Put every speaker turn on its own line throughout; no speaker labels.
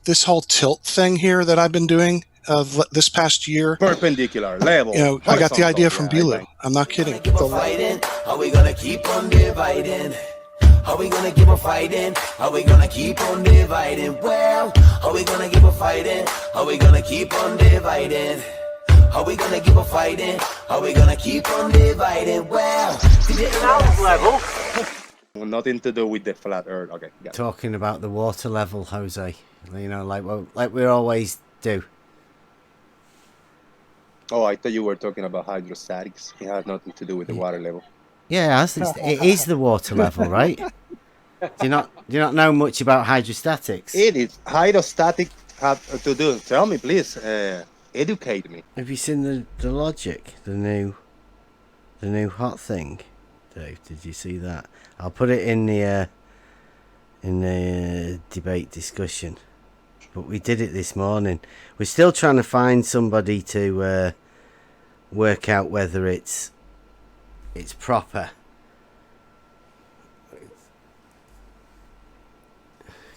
this whole tilt thing here that I've been doing this past year.
Perpendicular, level.
I got the idea from Bilu. I'm not kidding.
Are we gonna keep on dividing? Are we gonna keep on fighting? Are we gonna keep on dividing? Well, are we gonna keep on fighting? Are we gonna keep on dividing? Are we gonna keep on fighting? Are we gonna keep on dividing? Well,
sound level.
Nothing to do with the flat earth. Okay. Yeah.
Talking about the water level, Jose. Like we always do.
Oh, I thought you were talking about hydrostatics. It has nothing to do with the water level.
Yeah, it is the water level, right? Do you not know much about hydrostatics?
It is hydrostatic have to do. Tell me, please. Educate me.
Have you seen the logic, the new hot thing, Dave? Did you see that? I'll put it in the debate discussion. But we did it this morning. We're still trying to find somebody to work out whether it's proper.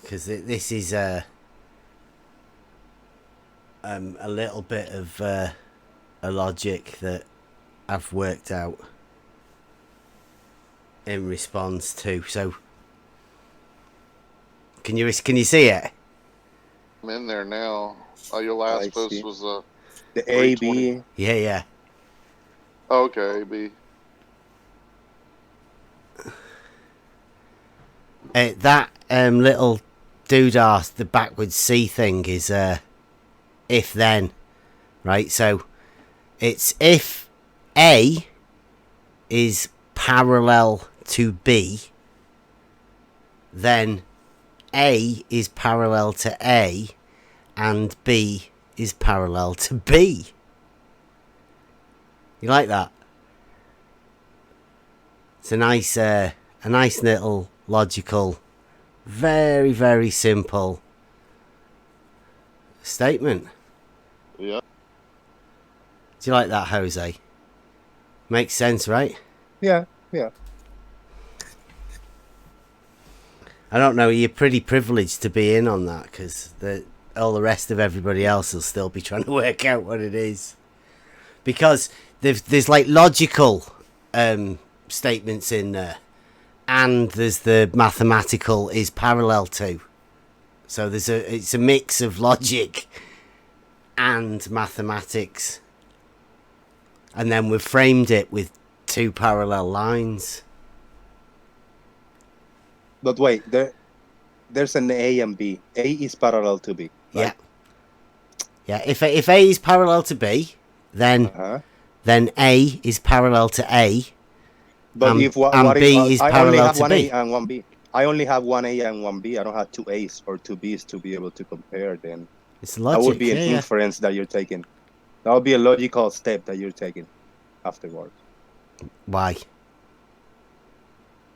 Because this is a little bit of a logic that I've worked out in response to. So, can you see it?
I'm in there now. Oh, your last post was
the AB.
Yeah.
Okay, AB.
That little doodah, the backwards C thing is if then, right? So it's if A is parallel to B, then A is parallel to A and B is parallel to B. You like that? It's a nice little logical, very, very simple statement.
Yeah.
Do you like that, Jose? Makes sense, right?
Yeah.
I don't know, you're pretty privileged to be in on that because all the rest of everybody else will still be trying to work out what it is. Because there's like logical statements in there, and there's the mathematical is parallel to. So it's a mix of logic and mathematics. And then we've framed it with two parallel lines.
But wait, there's an A and B. A is parallel to B. Right?
Yeah. If A is parallel to B, then A is parallel to A.
But if
B is parallel to B.
I only have one A and one B. I only have one A and one B. I don't have two A's or two B's to be able to compare. Then
it's logic.
That would be an inference that you're taking. That would be a logical step that you're taking afterwards.
Why?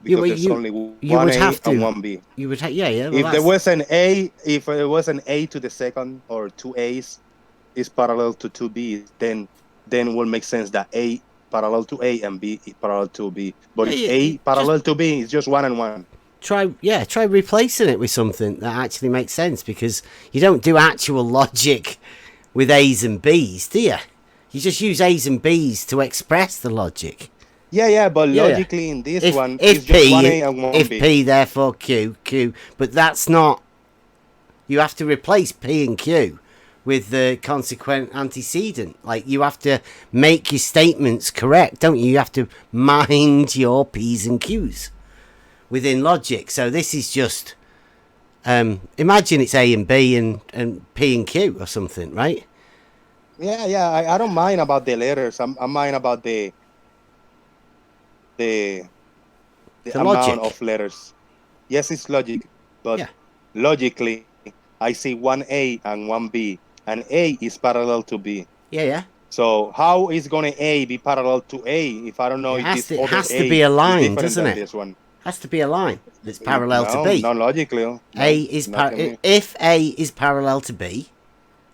Because there's only one A and one B.
You would have,
if there was an A, if it was an A to the second or two A's is parallel to two B's, then will make sense that A parallel to A and B is parallel to B. But if A parallel to B is just one and one.
Try replacing it with something that actually makes sense, because you don't do actual logic with A's and B's, do you? You just use A's and B's to express the logic.
Yeah, but logically in this one,
if
it's just one A and one
if
B.
P, therefore Q, but that's not. You have to replace P and Q with the consequent antecedent. Like, you have to make your statements correct, don't you? You have to mind your P's and Q's within logic. So this is just imagine it's A and B and P and Q or something, right?
Yeah. I don't mind about the letters. I mind about the amount
logic
of letters. Yes, it's logic, but logically, I see one A and one B, and A is parallel to B.
Yeah.
So how is going to A be parallel to A if I don't know if this other A
has to be a line,
is
doesn't
than
it?
This one?
Has to be a line that's parallel to B.
Not logically.
If A is parallel to B,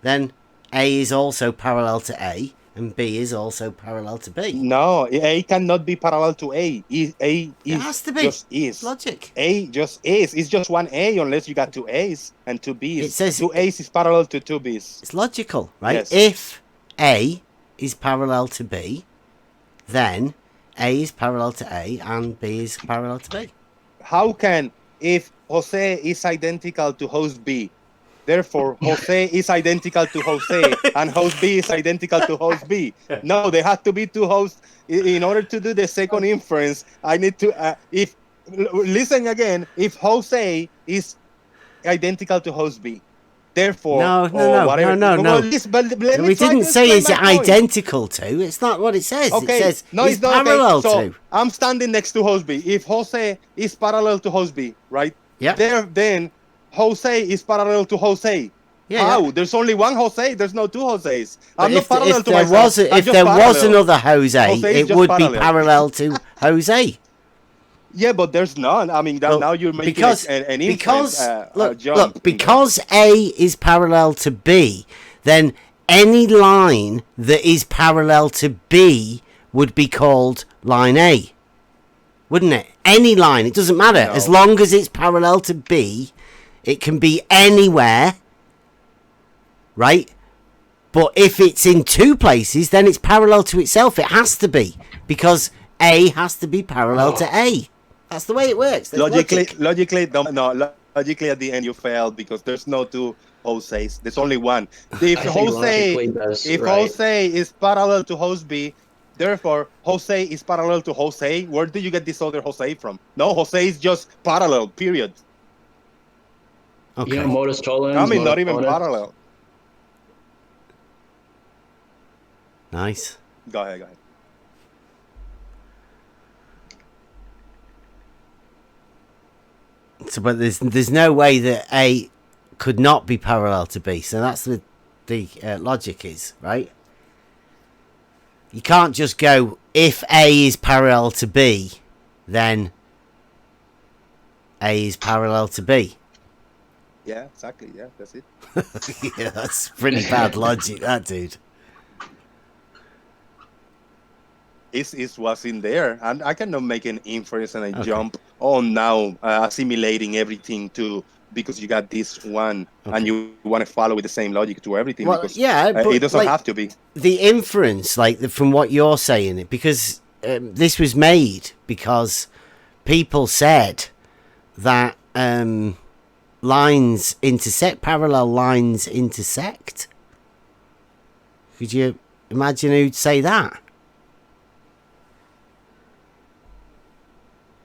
then A is also parallel to A, And B is also parallel to B.
No, A cannot be parallel to A. A
It has to be.
just is.
Logic.
A just is. It's just one A unless you got two A's and two B's.
It says
two A's is parallel to two B's.
It's logical, right?
Yes.
If A is parallel to B, then A is parallel to A and B is parallel to B.
How can, if Jose is identical to host B, therefore Jose is identical to Jose and host B is identical to host B? No, they have to be two hosts. In order to do the second inference, I need to, listen again, if Jose is identical to host B, therefore,
No.
Well,
We didn't say is it identical to. It's not what it says.
Okay.
It says
No,
it's
not.
parallel
Okay. So
to.
I'm standing next to host B. If Jose is parallel to host B, right?
Yeah.
Then Jose is parallel to Jose.
Yeah,
How?
yeah.
There's only one Jose. There's no two Jose's. I'm not
If
parallel to
there
myself.
was
I'm
if
just
there was
parallel.
another Jose,
Jose is
it
just
would be
parallel.
parallel to Jose.
Yeah, but there's none. I mean,
Well,
now you're making
because
an inference, jump.
look, because A is parallel to B, then any line that is parallel to B would be called line A, wouldn't it? Any line, it doesn't matter.
No.
As long as it's parallel to B, it can be anywhere, right? But if it's in two places, then it's parallel to itself. It has to be, because A has to be parallel to A. That's the way it works. There's
Logically, at the end you failed because there's no two Jose's. There's only one. If Jose is parallel to host B, therefore Jose is parallel to Jose. Where do you get this other Jose from? No, Jose is just parallel. Period.
Okay.
You know, modus tollens.
I mean, not even
monotonous.
parallel.
Nice.
Go ahead.
So, but there's no way that A could not be parallel to B. So that's the logic is, right? You can't just go, if A is parallel to B, then A is parallel to B.
Yeah, exactly. Yeah, that's it.
Yeah, that's pretty bad logic, that dude.
It's what's in there, and I cannot make an inference and a jump on now assimilating everything to because you got this one and you want to follow with the same logic to everything.
Well,
because
yeah, but
it doesn't have to be.
The inference, from what you're saying, because this was made because people said that lines intersect, parallel lines intersect. Could you imagine who'd say that?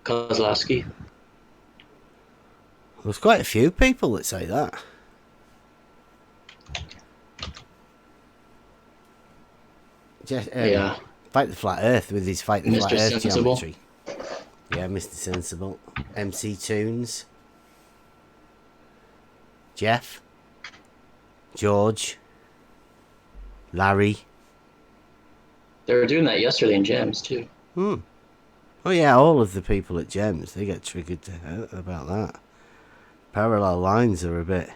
Kozlowski.
There's quite a few people that say that.
Yeah.
Fight the Flat Earth with his Fight the Flat
Mr.
Earth
Sensible.
geometry. Yeah, Mr. Sensible. MC Tunes. Jeff. George. Larry.
They were doing that yesterday in Gems too.
Oh yeah, all of the people at Gems, they get triggered about that. Parallel lines are a bit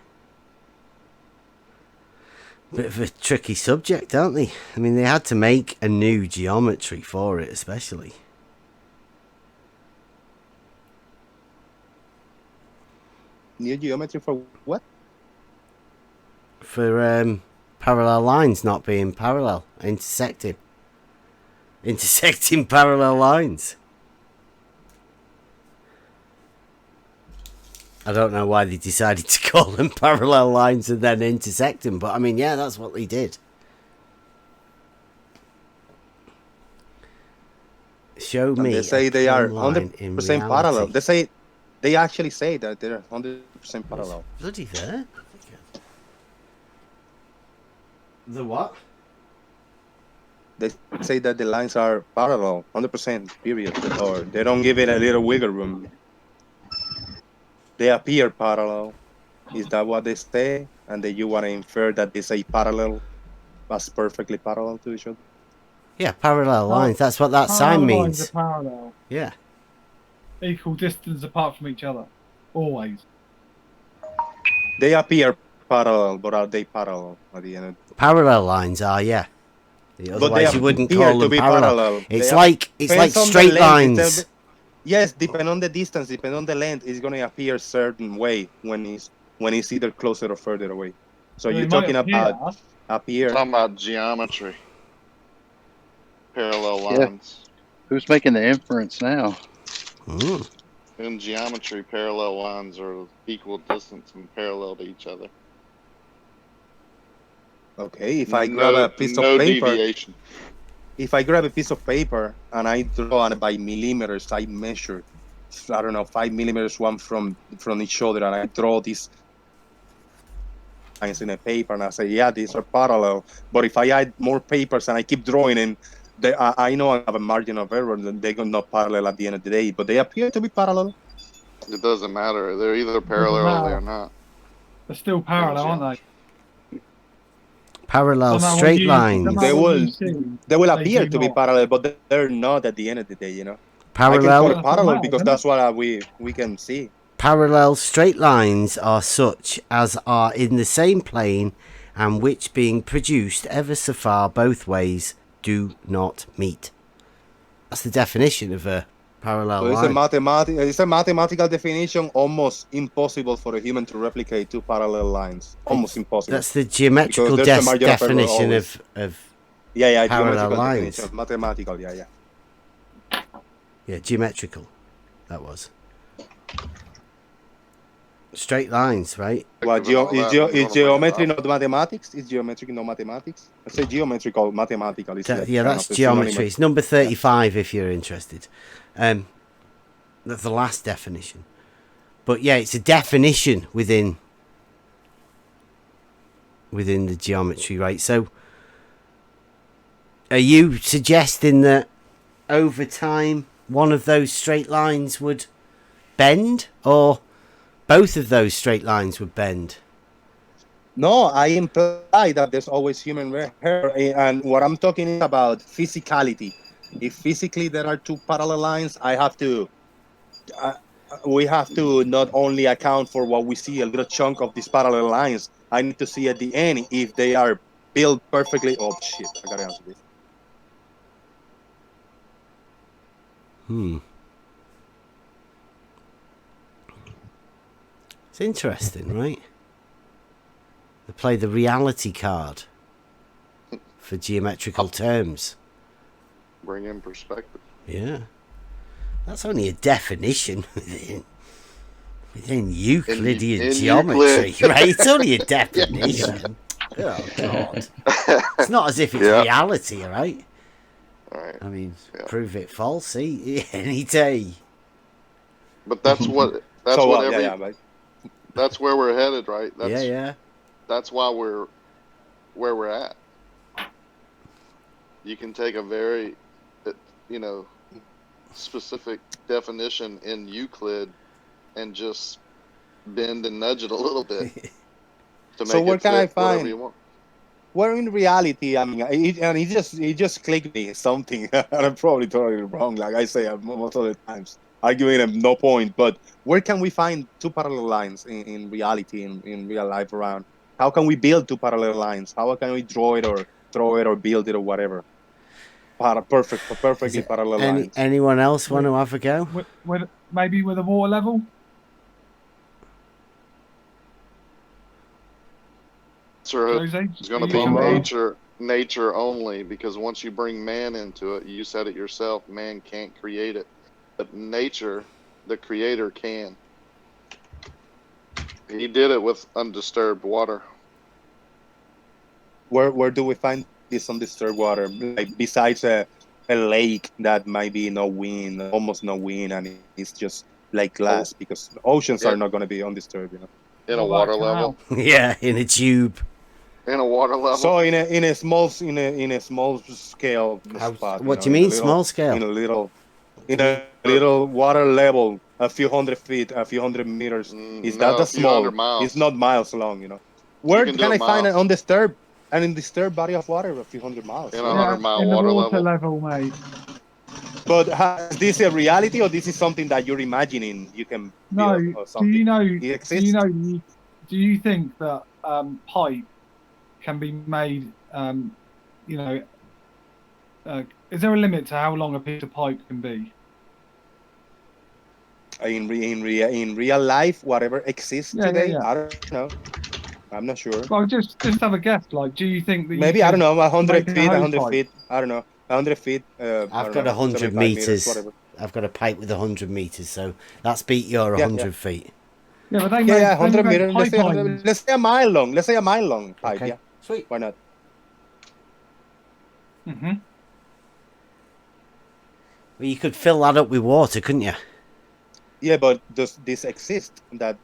of a tricky subject, aren't they? I mean, they had to make a new geometry for it, especially.
New geometry for what?
For parallel lines not being parallel, intersecting parallel lines. I don't know why they decided to call them parallel lines and then intersect them, but I mean, yeah, that's what they did. Show me.
They say they are 100% parallel. They actually say that they're 100% parallel.
Bloody there. The what?
They say that the lines are parallel, 100%, period. Or they don't give it a little wiggle room. They appear parallel. Is that what they say? And then you want to infer that they say parallel as perfectly parallel to each other?
Yeah, parallel lines. That's what that sign
Parallel
means.
lines are parallel.
Yeah.
Equal distance apart from each other. Always.
They appear parallel, but are they parallel at the end?
Parallel lines are, yeah. Otherwise, you wouldn't
appear
call
to
them
be
parallel. It's
They
like
depends on the
straight
length.
lines.
Yes, depending on the distance, depending on the length, it's going to appear certain way when it's either closer or further away. So
They
you're
might
talking
appear.
about appear.
Talking about geometry, parallel
Yeah.
lines.
Who's making the inference now?
Mm.
In geometry, parallel lines are equal distance and parallel to each other.
Okay, if I grab a piece of
no
paper,
deviation.
if I grab a piece of paper and I draw it by millimeters, I measure, I don't know, 5 millimeters one from each other, and I draw these lines in a paper, and I say, yeah, these are parallel. But if I add more papers and I keep drawing in, I know I have a margin of error, and they're not parallel at the end of the day, but they appear to be parallel.
It doesn't matter. They're either
Doesn't
parallel or
matter.
they're not.
They're still parallel, aren't they?
Parallel
No matter what
straight
you- no
lines.
matter
They
what you
will
see,
they will
they
appear
do
to be
not.
parallel, but they're not at the end of the day, you know. I can
Parallel
call it
That's what
parallel
matters,
because
isn't it?
that's what we can see.
Parallel straight lines are such as are in the same plane and which being produced ever so far both ways do not meet. That's the definition of a parallel
So
line.
it's a mathematical definition, almost impossible for a human to replicate two parallel lines. Almost impossible.
That's the geometrical
Because there's a margin of error
definition
always.
of
Yeah,
parallel
geometrical
lines.
definition, mathematical, yeah.
Yeah, geometrical. That was. Straight lines, right?
Well,
And all that,
is
you wanna bring it
geometry
up.
not mathematics? Is geometry not mathematics? I say geometrical, mathematical. Is like
Yeah,
kind
that's
of a
geometry.
synonym.
It's number 35 if you're interested. That's the last definition. But yeah, it's a definition within the geometry, right? So are you suggesting that over time one of those straight lines would bend, or both of those straight lines would bend?
No, I imply that there's always human error, and what I'm talking is about physicality. If physically there are two parallel lines, we have to not only account for what we see, a little chunk of these parallel lines. I need to see at the end if they are built perfectly. Oh shit! I gotta answer this.
It's interesting, right? They play the reality card for geometrical terms.
Bring in perspective.
Yeah. That's only a definition within Euclidean
in
geometry,
Euclid.
right? It's only a definition. Oh, God. It's not as if it's
Yeah.
reality, right?
All right.
I mean,
Yeah.
prove it false any day.
But that's what
Right.
that's where we're headed, right? That's
Yeah.
that's why we're where we're at. You can take a very specific definition in Euclid and just bend and nudge it a little bit to make
So where
it
can I
fit whatever
find?
you want.
Where in reality, I mean, it just clicked me something, and I'm probably totally wrong. Like I say most of the times, arguing at no point. But where can we find two parallel lines in reality, in real life around? How can we build two parallel lines? How can we draw it or throw it or build it or whatever? Perfectly parallel lines.
Anyone else want to have a go?
Maybe with a water level?
So
Jose?
it's going to be nature only, because once you bring man into it, you said it yourself, man can't create it, but nature, the creator, can. He did it with undisturbed water.
Where do we find this undisturbed water? Like besides a lake that might be no wind, almost no wind, and it's just like glass, because oceans are not going to be undisturbed, you know.
In a water level.
Yeah, in a tube.
In a water level.
So in a small scale spot.
What do you mean, small scale?
In a little water level, a few hundred feet, a few hundred meters. Is that the small? It's not miles long, you know. Where can I find an undisturbed body of water a few hundred miles?
In 100-mile
in the
water
water
level.
mate.
But is this a reality, or this is something that you're imagining you can
No.
build or something?
Do you think that pipe can be made, is there a limit to how long a piece of pipe can be?
In real life, whatever exists
Yeah,
today,
yeah.
I don't know. I'm not sure.
Well, just have a guess. Like, do you think that
Maybe
you
I don't
could
know, 100
make a
feet,
hose
100
pipe?
feet. I don't know, 100 feet. I
I've
don't
got
know,
100
75 meters,
meters.
whatever.
I've got a pipe with 100 meters, so that's beat your
Yeah,
100
yeah.
feet.
Yeah, but they
Yeah,
make
100 meters. Let's say 100.
pipelines.
Let's say a mile long. Let's say a mile long pipe.
Okay,
Yeah,
sweet.
why not?
Mm-hmm.
Well, you could fill that up with water, couldn't you?
Yeah, but does this exist? That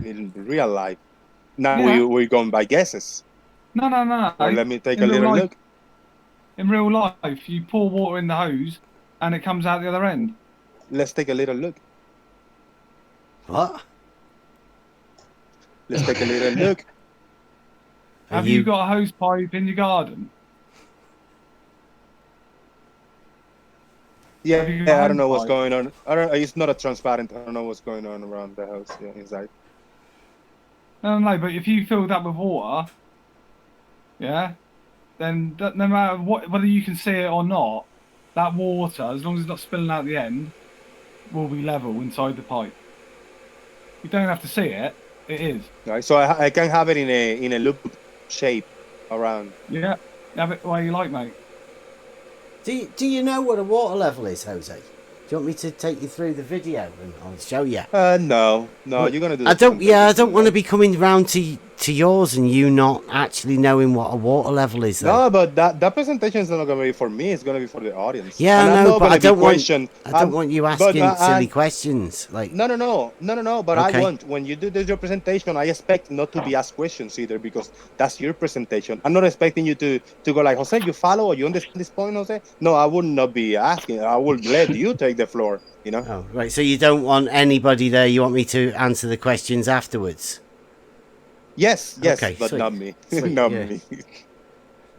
in real life? Now
Yeah.
we're going by guesses.
No, no, no.
Well, let me take a
In real
little
life,
look.
in real life, you pour water in the hose, and it comes out the other end.
Let's take a little look.
What?
Let's take a little look.
Are
Have you got a hose pipe in your garden?
Yeah,
Have you got a
I don't know
hose
what's
pipe?
going on. I don't. It's not a transparent. I don't know what's going on around the house. Yeah, inside.
No, no, but if you fill that with water, yeah, then no matter whether you can see it or not, that water, as long as it's not spilling out the end, will be level inside the pipe. You don't have to see it. It is.
Right. So I can have it in a loop shape around.
Yeah. Have it the way you like, mate.
Do you know what a water level is, Jose? Do you want me to take you through the video and I'll show you?
No,
Well,
you're gonna do.
I don't. Yeah, I don't want to be coming round to yours and you not actually knowing what a water level is. Though.
No, but that presentation is not gonna be for me. It's gonna be for the audience.
Yeah,
and
I
I'm
know,
not
but
gonna
I don't
be
want.
questioned.
I don't want you asking silly questions. Like
No. But
Okay.
I want when you do your presentation, I expect not to be asked questions either because that's your presentation. I'm not expecting you to go like Jose. You follow or you understand this point, Jose? No, I would not be asking. I would let you take the floor. You know.
Oh, right. So you don't want anybody there. You want me to answer the questions afterwards.
Yes,
Okay,
but
sweet.
not me.
Sweet,
Not
yeah.
me.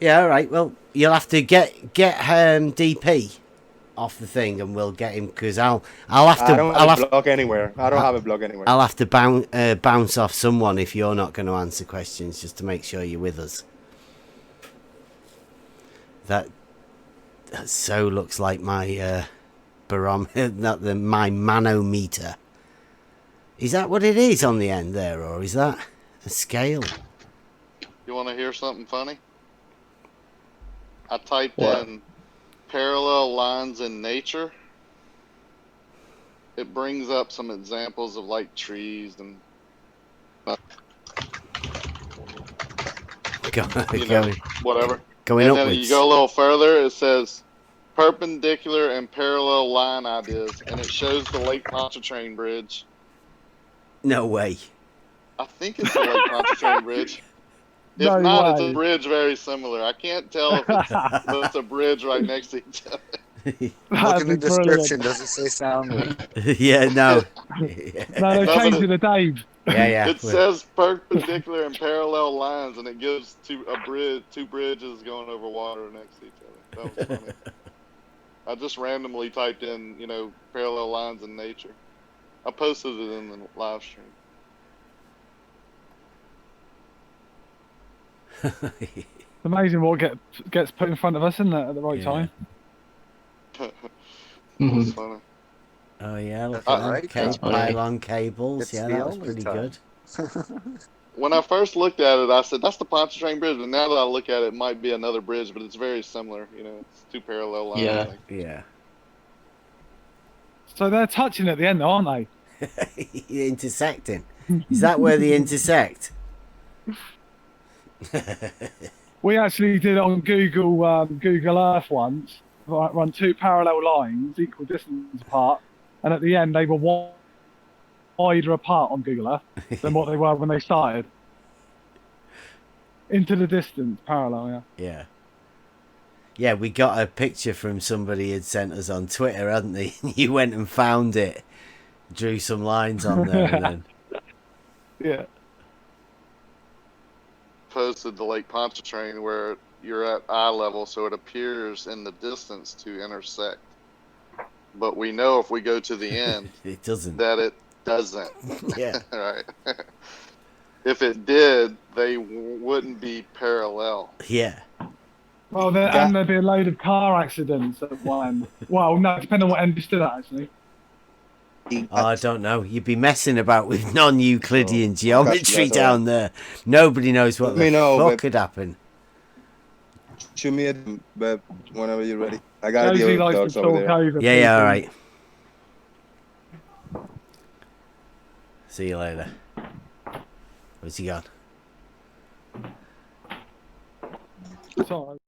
Yeah, all right. Well, you'll have to get DP off the thing, and we'll get him because I'll have to.
I don't have a blog anywhere. I don't have a blog anywhere.
I'll have to bounce off someone if you're not going to answer questions, just to make sure you're with us. That so looks like my barometer, not my manometer. Is that what it is on the end there, or is that a scale?
You want to hear something funny? I typed
What?
in parallel lines in nature. It brings up some examples of like trees and whatever.
Going
and then
upwards.
you go a little further, it says perpendicular and parallel line ideas, and it shows the Lake Pontchartrain Bridge.
No way.
I think it's the Lake Pontchartrain Bridge. If
No
not, it's
way.
a bridge very similar. I can't tell if it's a bridge right next to each other.
Look
That'd
in the
be brilliant.
description. Does it say sound?
Yeah, no.
No, they
Doesn't
changed
it?
it to Dave.
Yeah.
It says perpendicular and parallel lines, and it gives two bridges going over water next to each other. That was funny. I just randomly typed in, parallel lines in nature. I posted it in the live stream.
It's amazing what gets put in front of us, isn't it, at the right
Yeah.
time?
That was funny.
Oh yeah, look
That's
at them.
right, that's
funny.
Pylon cables.
It's
Yeah,
the
that was
only
pretty
time.
good.
When I first looked at it, I said, that's the Pontchartrain Bridge. But now that I look at it, it might be another bridge, but it's very similar. It's two parallel lines.
Yeah.
Like,
Yeah.
So they're touching at the end, though, aren't they?
Intersecting. Is that where they intersect?
We actually did it on Google Earth once. Run two parallel lines, equal distance apart, and at the end they were wider apart on Google Earth than what they were when they started. Into the distance, parallel, yeah.
Yeah. Yeah, we got a picture from somebody had sent us on Twitter, hadn't they? You went and found it, drew some lines on there, and then
Yeah.
posted the Lake Pontchartrain where you're at eye level, so it appears in the distance to intersect. But we know if we go to the end
it doesn't.
that it doesn't.
Yeah.
Right. If it did, they wouldn't be parallel.
Yeah.
Well, and there'd be a load of car accidents at one end. Well, no, depending on what end you stood at, actually.
I don't know. You'd be messing about with non-Euclidean
Oh,
geometry
that's
down
all
there. Nobody knows what
Let me
the
know,
fuck
but-
could happen.
Shoot me at them, but whenever you're ready. I got
Josie
the
likes to
dogs
talk
over there.
over
Yeah, yeah,
people.
all right. See you later. Where's he gone?
Sorry.